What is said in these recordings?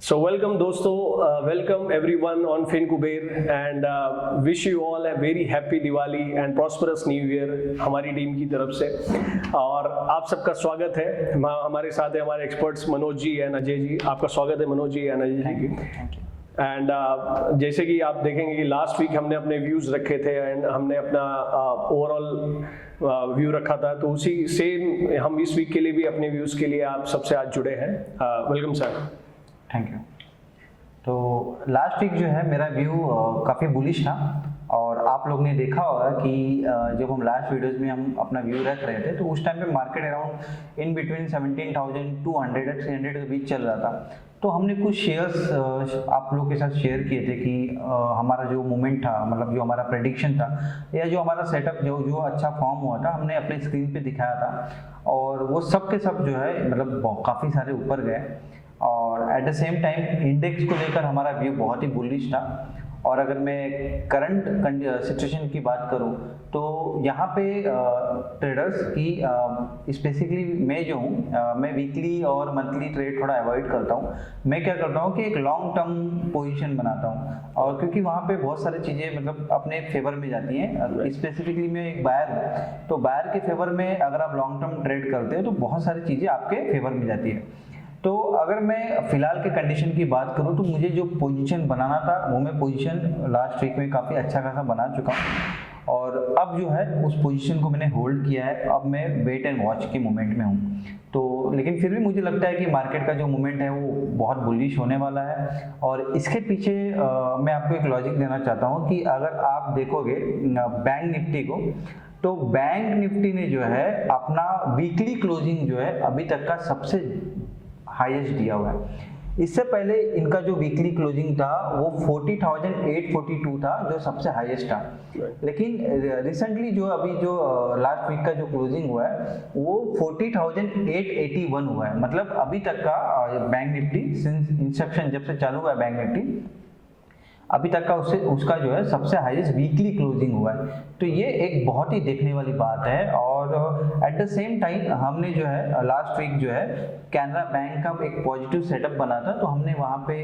So welcome दोस्तों, welcome everyone on FinKuber and wish you all a very happy Diwali and prosperous New Year हमारी team की तरफ से। और आप सबका स्वागत है। हमारे साथ है हमारे एक्सपर्ट्स मनोज जी एंड अजय जी। आपका स्वागत है मनोज जी एंड अजय जी। एंड जैसे कि आप देखेंगे कि लास्ट वीक हमने अपने व्यूज़ रखे थे एंड हमने अपना ओवरऑल व्यू रखा था, तो उसी सेम हम इस वीक के लिए भी अपने व्यूज़ के लिए आप सबसे आज जुड़े हैं। Welcome sir. Thank you. तो लास्ट वीक जो है मेरा व्यू काफ़ी बुलिश था और आप लोग ने देखा होगा कि जब हम लास्ट वीडियोस में हम अपना व्यू रख रहे थे तो उस टाइम पे मार्केट अराउंड इन बिटवीन 17,200 और 300 के बीच चल रहा था। तो हमने कुछ शेयर्स आप लोग के साथ शेयर किए थे कि हमारा जो मूवमेंट था, मतलब जो हमारा प्रेडिक्शन था या जो हमारा सेटअप जो अच्छा फॉर्म हुआ था, हमने अपने स्क्रीन पे दिखाया था और वो सब के सब जो है मतलब काफ़ी सारे ऊपर गए। और at the same time index को लेकर हमारा व्यू बहुत ही बुलिश था। और अगर मैं करंट सिचुएशन की बात करूं तो यहाँ पे ट्रेडर्स की स्पेसिफिकली मैं जो हूँ मैं वीकली और मंथली ट्रेड थोड़ा अवॉइड करता हूँ। मैं क्या करता हूँ कि एक लॉन्ग टर्म पोजीशन बनाता हूँ और क्योंकि वहाँ पे बहुत सारी चीज़ें मतलब अपने फेवर में जाती हैं। स्पेसिफिकली मैं एक बायर हूँ, तो बायर के फेवर में अगर आप लॉन्ग टर्म ट्रेड करते हैं तो बहुत सारी चीज़ें आपके फेवर में जाती है। तो अगर मैं फिलहाल के कंडीशन की बात करूं तो मुझे जो पोजीशन बनाना था वो मैं पोजीशन लास्ट वीक में काफ़ी अच्छा खासा बना चुका हूं और अब जो है उस पोजीशन को मैंने होल्ड किया है। अब मैं वेट एंड वॉच के मोमेंट में हूं। तो लेकिन फिर भी मुझे लगता है कि मार्केट का जो मोमेंट है वो बहुत बुलिश होने वाला है। और इसके पीछे मैं आपको एक लॉजिक देना चाहता हूँ कि अगर आप देखोगे बैंक निफ्टी को, तो बैंक निफ्टी ने जो है अपना वीकली क्लोजिंग जो है अभी तक का सबसे हाईएस्ट दिया हुआ है। इससे पहले इनका जो वीकली क्लोजिंग था वो 40,842 था, जो सबसे हाईएस्ट था। लेकिन रिसेंटली जो अभी जो लास्ट वीक का जो क्लोजिंग हुआ है वो 40,881 हुआ है। मतलब अभी तक का बैंक निफ्टी सिंस इंसेप्शन जब से चालू हुआ है बैंक निफ्टी अभी तक का उसका जो है सबसे हाईएस्ट वीकली क्लोजिंग हुआ है। तो ये एक बहुत ही देखने वाली बात है। और एट द सेम टाइम हमने जो है लास्ट वीक जो है कैनरा बैंक का एक पॉजिटिव सेटअप बना था। तो हमने वहाँ पे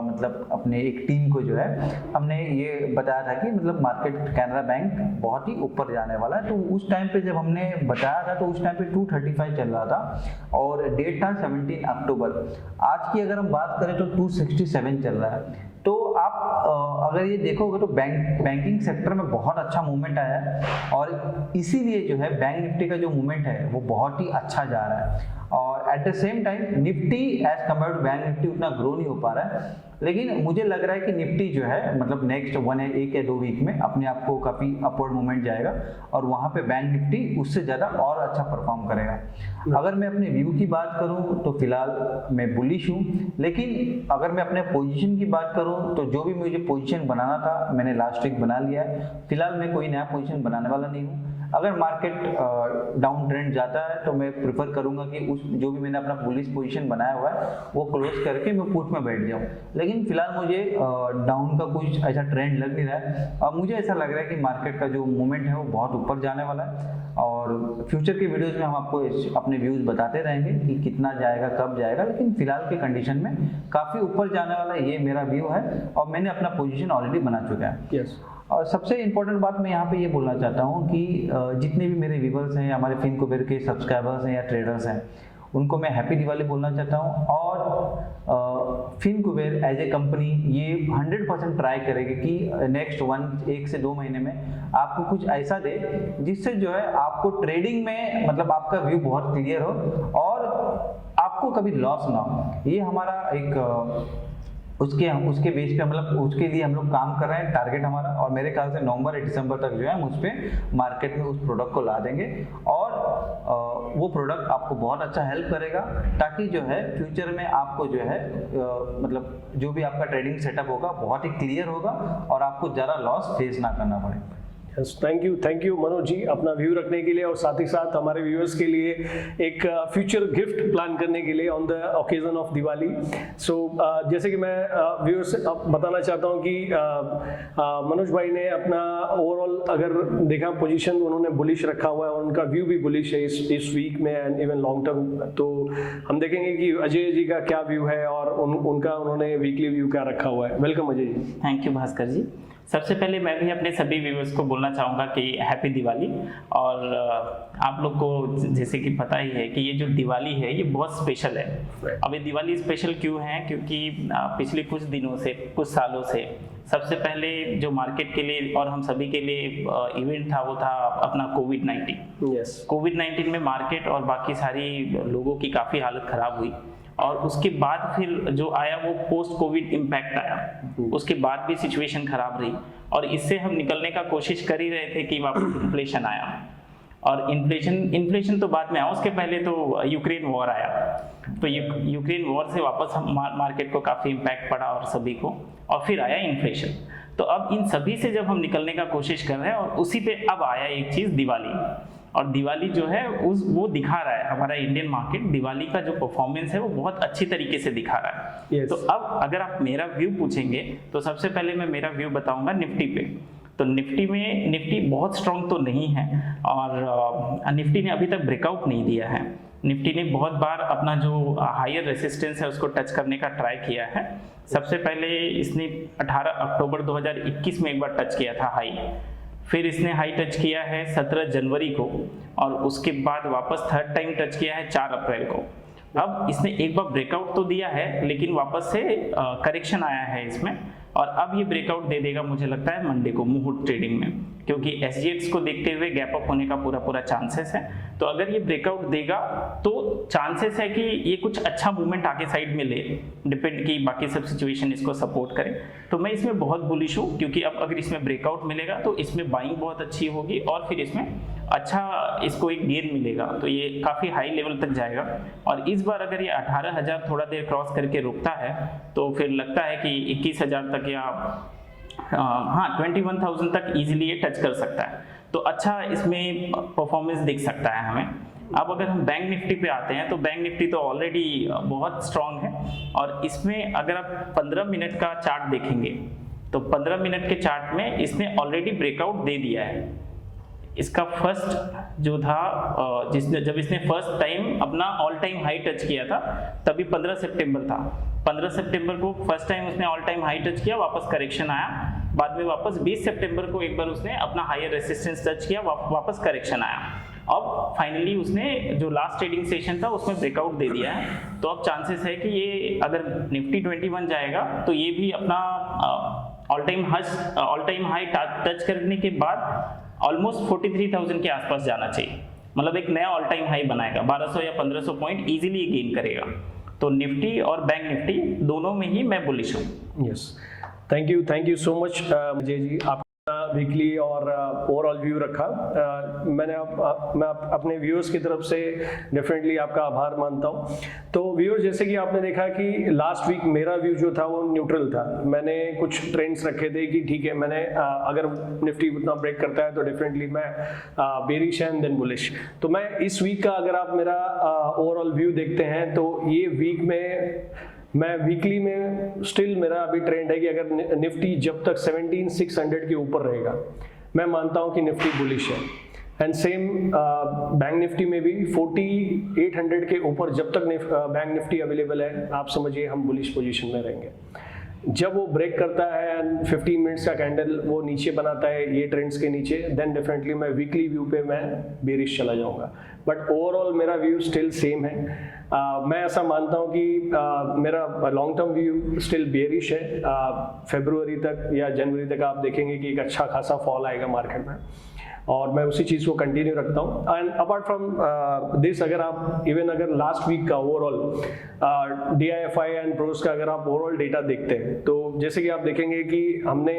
मतलब अपने एक टीम को जो है हमने ये बताया था कि मतलब मार्केट कैनरा बैंक बहुत ही ऊपर जाने वाला है। तो उस टाइम पे जब हमने बताया था तो उस टाइम पे 235 चल रहा था और डेट था 17 अक्टूबर। आज की अगर हम बात करें तो 267 चल रहा है। तो आप अगर ये देखोगे तो बैंकिंग सेक्टर में बहुत अच्छा मूवमेंट आया है और इसीलिए जो है बैंक निफ्टी का जो मूवमेंट है वो बहुत ही अच्छा जा रहा है। और at the same time Nifty as compare to Bank Nifty उतना ग्रो नहीं हो पा रहा है। लेकिन मुझे लग रहा है कि निफ्टी जो है मतलब नेक्स्ट एक या 2 वीक में अपने आप को काफ़ी अपवर्ड मूवमेंट जाएगा और वहाँ पे बैंक निफ्टी उससे ज़्यादा और अच्छा परफॉर्म करेगा। अगर मैं अपने व्यू की बात करूँ तो फिलहाल मैं बुलिश हूँ। लेकिन अगर मैं अपने पोजीशन की बात करूँ तो जो भी मुझे पोजीशन बनाना था मैंने लास्ट वीक बना लिया है। फिलहाल मैं कोई नया पोजीशन बनाने वाला नहीं हूँ। अगर मार्केट डाउन ट्रेंड जाता है तो मैं प्रेफर करूंगा कि उस जो भी मैंने अपना बुलिश पोजीशन बनाया हुआ है वो क्लोज करके मैं पुट में बैठ जाऊं। लेकिन फिलहाल मुझे डाउन का कुछ ऐसा ट्रेंड लग नहीं रहा है। अब मुझे ऐसा लग रहा है कि मार्केट का जो मूवमेंट है वो बहुत ऊपर जाने वाला है और फ्यूचर के वीडियोस में हम आपको अपने व्यूज़ बताते रहेंगे कि कितना जाएगा कब जाएगा। लेकिन फिलहाल के कंडीशन में काफ़ी ऊपर जाने वाला ये मेरा व्यू है और मैंने अपना पोजीशन ऑलरेडी बना चुका है। और सबसे इम्पोर्टेंट बात मैं यहाँ पे ये बोलना चाहता हूँ कि जितने भी मेरे व्यूअर्स हैं, हमारे FinKuber के सब्सक्राइबर्स हैं या ट्रेडर्स हैं, उनको मैं हैप्पी दिवाली बोलना चाहता हूँ। और FinKuber एज ए कंपनी ये 100% ट्राई करेगी कि नेक्स्ट 1 से 2 महीने में आपको कुछ ऐसा दे जिससे जो है आपको ट्रेडिंग में मतलब आपका व्यू बहुत क्लियर हो और आपको कभी लॉस ना हो। ये हमारा एक उसके बेस पे मतलब उसके लिए हम लोग काम कर रहे हैं। टारगेट हमारा और मेरे ख्याल से नवंबर या दिसंबर तक जो है हम उस पर मार्केट में उस प्रोडक्ट को ला देंगे और वो प्रोडक्ट आपको बहुत अच्छा हेल्प करेगा ताकि जो है फ्यूचर में आपको जो है मतलब जो भी आपका ट्रेडिंग सेटअप होगा बहुत ही क्लियर होगा और आपको ज़्यादा लॉस फेस ना करना पड़े। थैंक यू मनोज जी अपना व्यू रखने के लिए और साथ ही साथ हमारे व्यूअर्स के लिए एक फ्यूचर गिफ्ट प्लान करने के लिए on the occasion of Diwali. So जैसे कि मैं व्यूअर्स से बताना चाहता हूं कि मनोज भाई ने अपना ओवरऑल अगर देखा पोजीशन उन्होंने बुलिश रखा हुआ है और उनका व्यू भी बुलिश है इस वीक में एंड इवन लॉन्ग टर्म। तो हम देखेंगे कि अजय जी का क्या व्यू है और उनका उन्होंने वीकली व्यू क्या रखा हुआ है। Welcome Ajay ji. Thank you Bhaskar ji. सबसे पहले मैं भी अपने सभी व्यूअर्स को बोलना चाहूँगा कि हैप्पी दिवाली। और आप लोग को जैसे कि पता ही है कि ये जो दिवाली है ये बहुत स्पेशल है। अब ये दिवाली स्पेशल क्यों है? क्योंकि पिछले कुछ दिनों से कुछ सालों से सबसे पहले जो मार्केट के लिए और हम सभी के लिए इवेंट था वो था अपना कोविड-19। कोविड-19 में मार्केट और बाकी सारी लोगों की काफ़ी हालत ख़राब हुई और उसके बाद फिर जो आया वो पोस्ट कोविड इम्पैक्ट आया। उसके बाद भी सिचुएशन खराब रही और इससे हम निकलने का कोशिश कर ही रहे थे कि वापस इन्फ्लेशन आया। और इन्फ्लेशन तो बाद में आया, उसके पहले तो यूक्रेन वॉर आया। तो यूक्रेन वॉर से वापस मार्केट को काफ़ी इम्पैक्ट पड़ा और सभी को, और फिर आया इन्फ्लेशन। तो अब इन सभी से जब हम निकलने का कोशिश कर रहे हैं और उसी पे अब आया एक चीज़ दिवाली। और दिवाली जो है वो दिखा रहा है हमारा इंडियन मार्केट, दिवाली का जो परफॉर्मेंस है वो बहुत अच्छी तरीके से दिखा रहा है। Yes. तो अब अगर आप मेरा व्यू पूछेंगे तो सबसे पहले मैं मेरा व्यू बताऊंगा निफ्टी पे। तो निफ्टी बहुत स्ट्रॉन्ग तो नहीं है और निफ्टी ने अभी तक ब्रेकआउट नहीं दिया है। निफ्टी ने बहुत बार अपना जो हायर रेसिस्टेंस है उसको टच करने का ट्राई किया है। सबसे पहले इसने 18 अक्टूबर 2021 में एक बार टच किया था हाई, फिर इसने हाई टच किया है 17 जनवरी को और उसके बाद वापस थर्ड टाइम टच किया है 4 अप्रैल को। अब इसने एक बार ब्रेकआउट तो दिया है लेकिन वापस से करेक्शन आया है इसमें और अब ये ब्रेकआउट दे देगा मुझे लगता है मंडे को मुहूर्त ट्रेडिंग में, क्योंकि एसजीएक्स को देखते हुए गैप अप होने का पूरा चांसेस है। तो अगर ये ब्रेकआउट देगा तो चांसेस है कि ये कुछ अच्छा मूवमेंट आगे साइड में ले, डिपेंड की बाकी सब सिचुएशन इसको सपोर्ट करे। तो मैं इसमें बहुत बुलिश हूँ क्योंकि अब अगर इसमें ब्रेकआउट मिलेगा तो इसमें बाइंग बहुत अच्छी होगी और फिर इसमें अच्छा इसको एक गेन मिलेगा, तो ये काफ़ी हाई लेवल तक जाएगा। और इस बार अगर ये 18,000 थोड़ा देर क्रॉस करके रुकता है तो फिर लगता है कि 21,000 तक या 21,000 तक इजीली ये टच कर सकता है। तो अच्छा इसमें परफॉर्मेंस दिख सकता है हमें। अब अगर हम बैंक निफ्टी पे आते हैं तो बैंक निफ्टी तो ऑलरेडी बहुत स्ट्रांग है और इसमें अगर आप 15 मिनट का चार्ट देखेंगे तो 15 मिनट के चार्ट में इसने ऑलरेडी ब्रेकआउट दे दिया है। इसका फर्स्ट जो था जब इसने फर्स्ट टाइम अपना ऑल टाइम हाई टच किया था तभी 15 सितंबर था। 15 सितंबर को फर्स्ट टाइम उसने ऑल टाइम हाई टच किया, वापस करेक्शन आया, बाद में वापस 20 सितंबर को एक बार उसने अपना हायर रेसिस्टेंस टच किया, वापस करेक्शन आया। अब फाइनली उसने जो लास्ट ट्रेडिंग सेशन था उसमें ब्रेकआउट दे दिया है। तो अब चांसेस है कि ये अगर निफ्टी 21 जाएगा तो ये भी अपना ऑल टाइम हाई टच करने के बाद ऑलमोस्ट 43,000 के आसपास जाना चाहिए, मतलब एक नया ऑल टाइम हाई बनाएगा, 1200 या 1500 पॉइंट इजीली गेन करेगा। तो निफ्टी और बैंक निफ्टी दोनों में ही मैं बुलिश हूँ। Yes, thank you so much Ajay ji. आप वीकली और ओवरऑल व्यू रखा। मैं अपने व्यूअर्स की तरफ से डेफिनेटली आपका आभार मानता हूं। तो व्यूअर्स, जैसे कि आपने देखा कि लास्ट वीक मेरा व्यू जो था वो न्यूट्रल था। मैंने कुछ ट्रेंड्स रखे थे कि ठीक है, मैंने अगर निफ्टी उतना ब्रेक करता है तो डेफिनेटली मैं बेरिश एंड देन बुलिश। तो मैं इस वीक का अगर आप मेरा ओवरऑल व्यू देखते हैं तो ये वीक में मैं वीकली में स्टिल मेरा अभी ट्रेंड है कि अगर निफ्टी जब तक 17,600 के ऊपर रहेगा मैं मानता हूं कि निफ्टी बुलिश है। एंड सेम बैंक निफ्टी में भी 4800 के ऊपर जब तक बैंक निफ्टी अवेलेबल है आप समझिए हम बुलिश पोजीशन में रहेंगे। जब वो ब्रेक करता है एंड 15 मिनट्स का कैंडल वो नीचे बनाता है ये ट्रेंड्स के नीचे, देन डेफिनेटली मैं वीकली व्यू पे मैं बेरिश चला जाऊंगा। बट ओवरऑल मेरा व्यू स्टिल सेम है। मैं ऐसा मानता हूं कि मेरा long term view still bearish है। फरवरी तक या जनवरी तक आप देखेंगे कि एक अच्छा खासा फॉल आएगा मार्केट में और मैं उसी चीज़ को कंटिन्यू रखता हूँ। एंड अपार्ट फ्रॉम दिस, अगर आप इवन अगर लास्ट वीक का ओवरऑल DIFI एंड प्रोस का अगर आप ओवरऑल डेटा देखते हैं तो जैसे कि आप देखेंगे कि हमने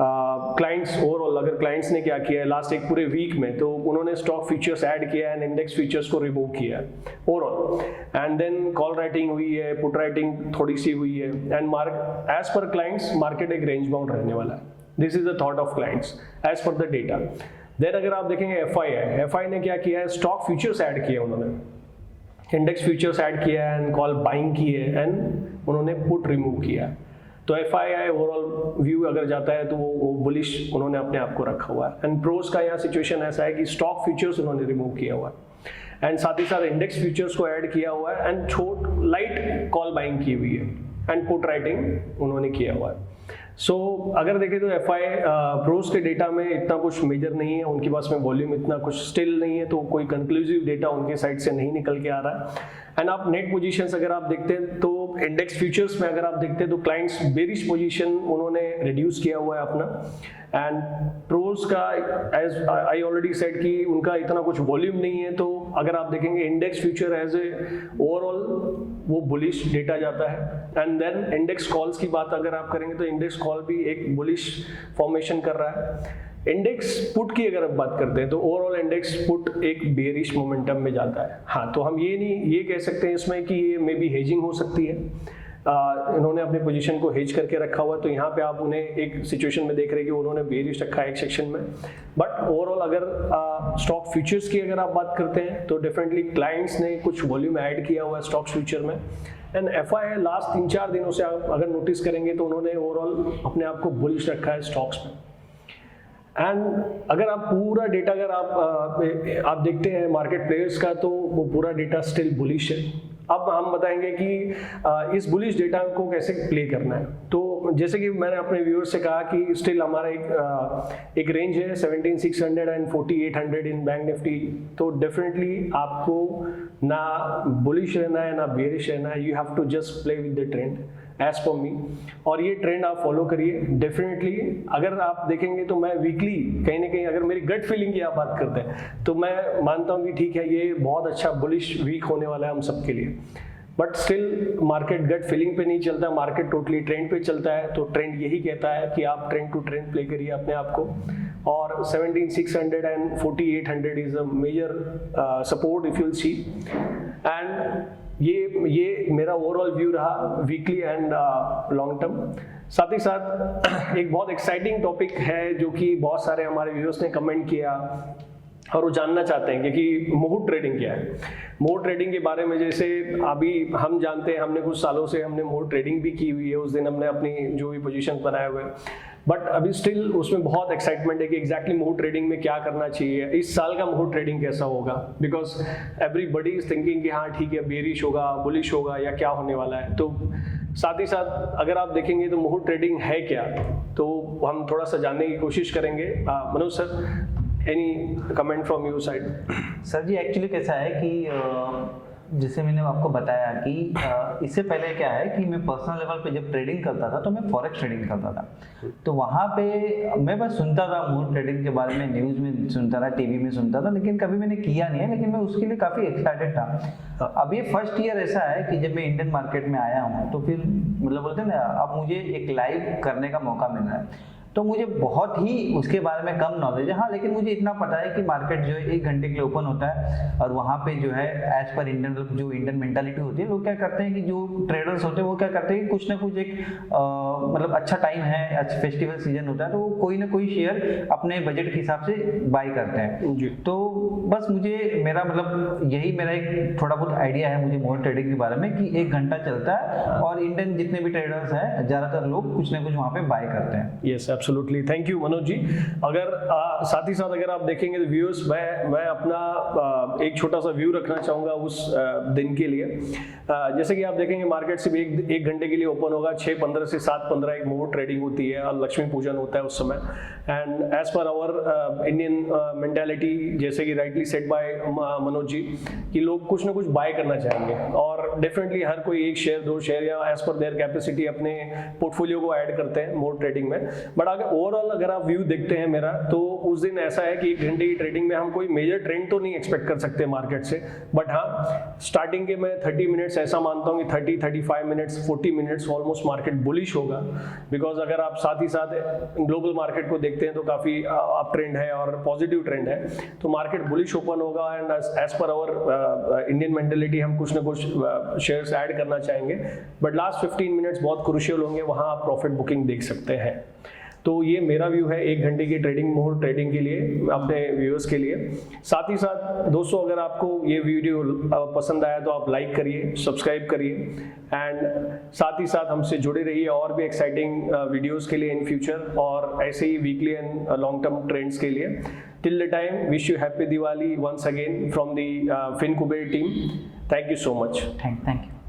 क्लाइंट्स ओवरऑल अगर क्लाइंट्स ने क्या किया है लास्ट एक पूरे वीक में, तो उन्होंने स्टॉक फीचर्स ऐड किया है एंड इंडेक्स फीचर्स को रिमूव किया है overall. And then call writing हुई है, पुट राइटिंग थोड़ी सी हुई है and as per clients market एक रेंज बाउंड रहने वाला है। This is the thought of clients as per the data. Then अगर आप देखेंगे एफआई ने क्या किया है, स्टॉक फ्यूचर्स ऐड किए उन्होंने, इंडेक्स फ्यूचर्स ऐड किया है एंड कॉल बाइंग की है एंड उन्होंने पुट रिमूव किया है। तो एफआईआई ओवरऑल व्यू अगर जाता है तो वो बुलिश उन्होंने अपने आप को रखा हुआ है। एंड प्रोस का यहाँ सिचुएशन ऐसा है कि स्टॉक फ्यूचर्स उन्होंने रिमूव किया हुआ है एंड साथ ही साथ इंडेक्स फ्यूचर्स को ऐड किया हुआ है एंड लाइट कॉल बाइंग की हुई है एंड पुट राइटिंग उन्होंने किया हुआ है। सो अगर देखें तो प्रोस के डेटा में इतना कुछ मेजर नहीं है, उनके पास में वॉल्यूम इतना कुछ स्टिल नहीं है, तो कोई कंक्लूसिव डेटा उनके साइड से नहीं निकल के आ रहा है। एंड आप नेट पोजीशंस अगर आप देखते हैं तो इंडेक्स फ्यूचर्स में अगर आप देखते हैं तो क्लाइंट्स बेरिश पोजीशन उन्होंने रिड्यूस किया हुआ है अपना। एंड प्रोस का एज आई ऑलरेडी सेड कि उनका इतना कुछ वॉल्यूम नहीं है, तो अगर आप देखेंगे index future as a overall वो बुलिश डेटा जाता है। एंड देन इंडेक्स कॉल्स की बात अगर आप करेंगे तो इंडेक्स कॉल भी एक बुलिश फॉर्मेशन कर रहा है। इंडेक्स पुट की अगर आप बात करते हैं तो ओवरऑल इंडेक्स पुट एक बेरिश मोमेंटम में जाता है। हाँ, तो हम ये कह सकते हैं इसमें कि ये मे बी हेजिंग हो सकती है, इन्होंने अपने पोजीशन को हेज करके रखा हुआ है, तो यहाँ पे आप उन्हें एक सिचुएशन में देख रहे हैं कि उन्होंने बेरिश रखा है एक सेक्शन में। बट ओवरऑल अगर स्टॉक फ्यूचर्स की अगर आप बात करते हैं तो डेफिनेटली क्लाइंट्स ने कुछ वॉल्यूम ऐड किया हुआ है स्टॉक फ्यूचर में। एंड एफआई लास्ट 3-4 दिनों से आप अगर नोटिस करेंगे तो उन्होंने ओवरऑल अपने आप को बुलिश रखा है स्टॉक्स में। एंड अगर आप पूरा डेटा अगर आप देखते हैं मार्केट प्लेयर्स का तो वो पूरा डेटा स्टिल बुलिश है। अब हम बताएंगे कि इस बुलिश डेटा को कैसे प्ले करना है। तो जैसे कि मैंने अपने व्यूअर्स से कहा कि स्टिल हमारा एक रेंज है 17,600 एंड 4,800 इन बैंक निफ्टी, तो डेफिनेटली आपको ना बुलिश रहना है ना बेरिश रहना है, you have to just play with the trend as per me, और ये ट्रेंड आप फॉलो करिए। डेफिनेटली अगर आप देखेंगे तो मैं वीकली कहीं ना कहीं अगर मेरी गट फीलिंग की आप बात करते हैं तो मैं मानता हूँ कि ठीक है ये बहुत अच्छा बुलिश वीक होने वाला है हम सबके लिए। But still market gut feeling पे नहीं चलता, मार्केट टोटली ट्रेंड पे चलता है। तो ट्रेंड यही कहता है कि आप ट्रेंड टू ट्रेंड प्ले करिए अपने आप को, और 17,600 and 4,800 is a major support if you will see. And ये मेरा ओवरऑल व्यू रहा वीकली एंड लॉन्ग टर्म। साथ ही साथ एक बहुत एक्साइटिंग टॉपिक है जो कि बहुत सारे हमारे व्यूअर्स ने कमेंट किया और वो जानना चाहते हैं कि मुहूर्त ट्रेडिंग क्या है। मुहूर्त ट्रेडिंग के बारे में जैसे अभी हम जानते हैं, हमने कुछ सालों से हमने मुहूर्त ट्रेडिंग भी की हुई है, उस दिन हमने अपनी जो भी पोजीशन बनाए हुए, बट अभी स्टिल उसमें बहुत एक्साइटमेंट है कि एग्जैक्टली मुहूर्त ट्रेडिंग में क्या करना चाहिए, इस साल का मुहूर्त ट्रेडिंग कैसा होगा, बिकॉज एवरीबडी इज थिंकिंग कि हाँ ठीक है बेरिश होगा, बुलिश होगा या क्या होने वाला है। तो साथ ही साथ अगर आप देखेंगे तो मुहूर्त ट्रेडिंग है क्या, तो हम थोड़ा सा जानने की कोशिश करेंगे। Manoj sir, any comment from your side? Sir ji actually कैसा है कि जैसे मैंने आपको बताया कि इससे पहले क्या है कि मैं पर्सनल लेवल पे जब ट्रेडिंग करता था तो मैं फॉरेक्स ट्रेडिंग करता था। तो वहाँ पे मैं बस सुनता था मुहूर्त ट्रेडिंग के बारे में, न्यूज़ में सुनता था, टीवी में सुनता था, लेकिन कभी मैंने किया नहीं है। लेकिन मैं उसके लिए काफ़ी एक्साइटेड था। अब ये फर्स्ट ईयर ऐसा है कि जब मैं इंडियन मार्केट में आया हूँ तो फिर मतलब बोलते हैं ना, अब मुझे एक लाइव करने का मौका मिल रहा है, तो मुझे बहुत ही उसके बारे में कम नॉलेज है। हाँ, लेकिन मुझे इतना पता है कि मार्केट जो है 1 घंटे के लिए ओपन होता है और वहाँ पे जो है एज पर इंडियन मेंटालिटी होती है, लोग क्या करते हैं कि जो ट्रेडर्स होते हैं वो क्या करते हैं कि कुछ ना कुछ एक मतलब अच्छा टाइम है, अच्छा फेस्टिवल सीजन होता है, तो वो कोई ना कोई शेयर अपने बजट के हिसाब से बाई करते हैं जी। तो बस मुझे मेरा मतलब यही मेरा एक थोड़ा बहुत आइडिया है मुझे मुहूर्त ट्रेडिंग के बारे में कि 1 घंटा चलता है और इंडियन जितने भी ट्रेडर्स हैं ज़्यादातर लोग कुछ ना कुछ वहाँ पे बाय करते हैं। Yes, absolutely, thank you Manoj ji. अगर साथ ही साथ अगर आप देखेंगे तो व्यूअर्स, मैं अपना एक छोटा सा व्यू रखना चाहूँगा उस दिन के लिए। जैसे कि आप देखेंगे मार्केट सिर्फ एक घंटे के लिए ओपन होगा, 6:15 से 7:15 एक मुहूर्त ट्रेडिंग होती है और लक्ष्मी पूजन होता है उस समय। And as per our Indian mentality, जैसे कि rightly said by Manoj ji, कि लोग कुछ ना कुछ बाय करना चाहेंगे और डेफिनेटली हर कोई 1 शेयर 2 शेयर या एज पर देयर कैपेसिटी अपने पोर्टफोलियो को ऐड करते हैं मुहूर्त ट्रेडिंग में। बट ओवरऑल अगर आप व्यू देखते हैं मेरा, तो उस दिन ऐसा है कि 1 घंटे की ट्रेडिंग में हम कोई मेजर ट्रेंड तो नहीं एक्सपेक्ट कर सकते मार्केट से, बट हाँ स्टार्टिंग के मैं 30 मिनट्स ऐसा मानता हूँ कि 30-35 minutes 40 minutes almost market bullish होगा। बिकॉज अगर आप साथ ही साथ ग्लोबल मार्केट को देखते हैं तो काफ़ी अप ट्रेंड है और पॉजिटिव ट्रेंड है, तो मार्केट बुलिश ओपन होगा। And as per our Indian mentality हम कुछ ना कुछ शेयर्स ऐड करना चाहेंगे, बट लास्ट 15 मिनट्स बहुत क्रूशियल होंगे, वहाँ आप प्रॉफिट बुकिंग देख सकते हैं। तो ये मेरा व्यू है 1 घंटे की ट्रेडिंग मोड ट्रेडिंग के लिए अपने व्यूअर्स के लिए। साथ ही साथ दोस्तों, अगर आपको ये वीडियो पसंद आया तो आप लाइक करिए, सब्सक्राइब करिए एंड साथ ही साथ हमसे जुड़े रहिए और भी एक्साइटिंग वीडियोस के लिए इन फ्यूचर, और ऐसे ही weekly and long term trends के लिए। Till the time, wish you happy Diwali once again from the FinKuber team. Thank you so much. Thank you.